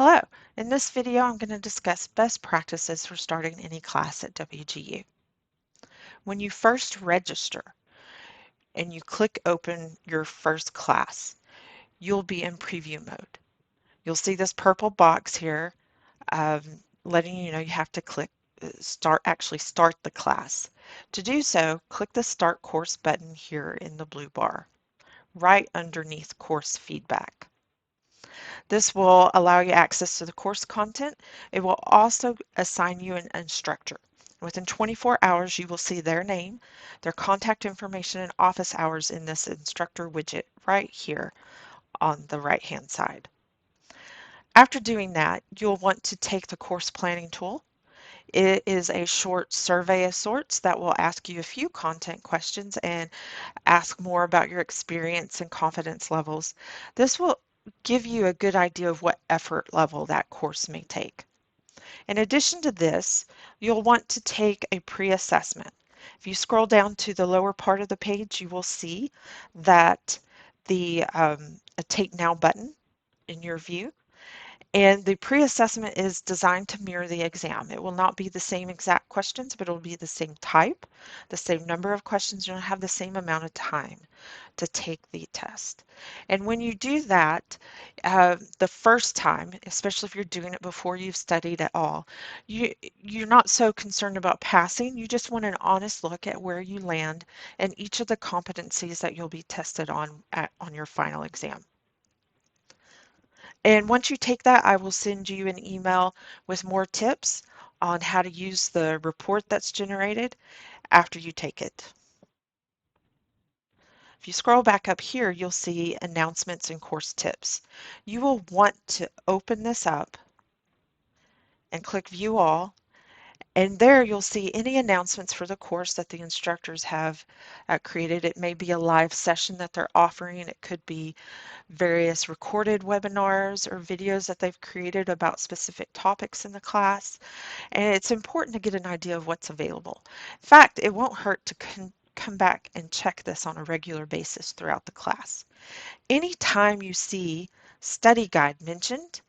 Hello, in this video I'm going to discuss best practices for starting any class at WGU. When you first register and you click open your first class, you'll be in preview mode. You'll see this purple box here um, letting you know you have to click start the class. To do so, click the Start Course button here in the blue bar, right underneath Course Feedback. This will allow you access to the course content. It will also assign you an instructor. Within 24 hours, you will see their name, their contact information, and office hours in this instructor widget right here on the right-hand side. After doing that, you'll want to take the course planning tool. It is a short survey of sorts that will ask you a few content questions and ask more about your experience and confidence levels. This will give you a good idea of what effort level that course may take. In addition to this, you'll want to take a pre-assessment. If you scroll down to the lower part of the page, you will see that the a Take Now button in your view. And the pre-assessment is designed to mirror the exam. It will not be the same exact questions, but it will be the same type, the same number of questions. You'll have the same amount of time to take the test. And when you do that, the first time, especially if you're doing it before you've studied at all, you're not so concerned about passing. You just want an honest look at where you land and each of the competencies that you'll be tested on on your final exam. And once you take that, I will send you an email with more tips on how to use the report that's generated after you take it. If you scroll back up here, you'll see announcements and course tips. You will want to open this up and click View All, and there you'll see any announcements for the course that the instructors have created. It may be a live session that they're offering. It could be various recorded webinars or videos that they've created about specific topics in the class. And it's important to get an idea of what's available. In fact, it won't hurt to come back and check this on a regular basis throughout the class. Anytime you see study guide mentioned,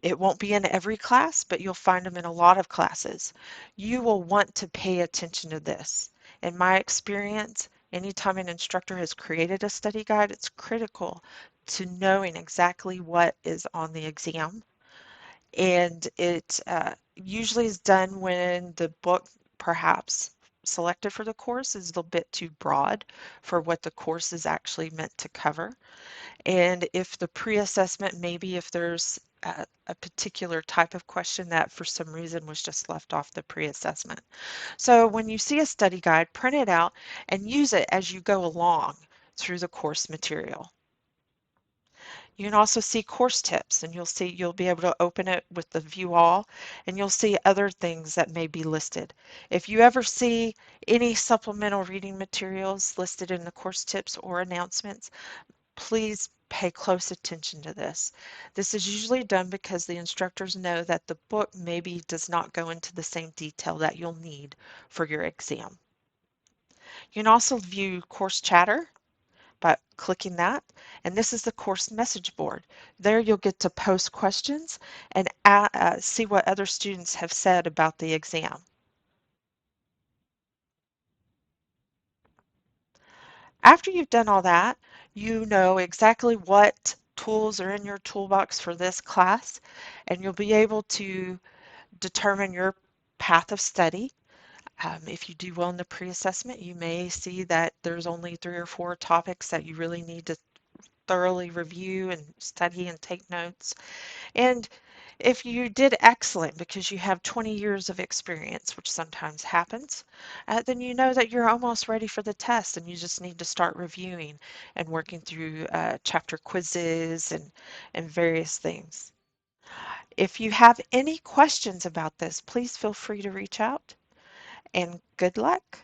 it won't be in every class, but you'll find them in a lot of classes. You will want to pay attention to this. In my experience, anytime an instructor has created a study guide, it's critical to knowing exactly what is on the exam. And it usually is done when the book perhaps selected for the course is a little bit too broad for what the course is actually meant to cover. And if the pre-assessment, maybe if there's a particular type of question that for some reason was just left off the pre-assessment. So when you see a study guide, print it out and use it as you go along through the course material. You can also see course tips, and you'll be able to open it with the view all, and you'll see other things that may be listed. If you ever see any supplemental reading materials listed in the course tips or announcements, please pay close attention to this. This is usually done because the instructors know that the book maybe does not go into the same detail that you'll need for your exam. You can also view course chatter by clicking that, and this is the course message board. There you'll get to post questions and see what other students have said about the exam. After you've done all that, you know exactly what tools are in your toolbox for this class, and you'll be able to determine your path of study. If you do well in the pre-assessment, you may see that there's only 3 or 4 topics that you really need to thoroughly review and study and take notes. And if you did excellent because you have 20 years of experience, which sometimes happens, then you know that you're almost ready for the test and you just need to start reviewing and working through chapter quizzes and various things. If you have any questions about this, please feel free to reach out and good luck.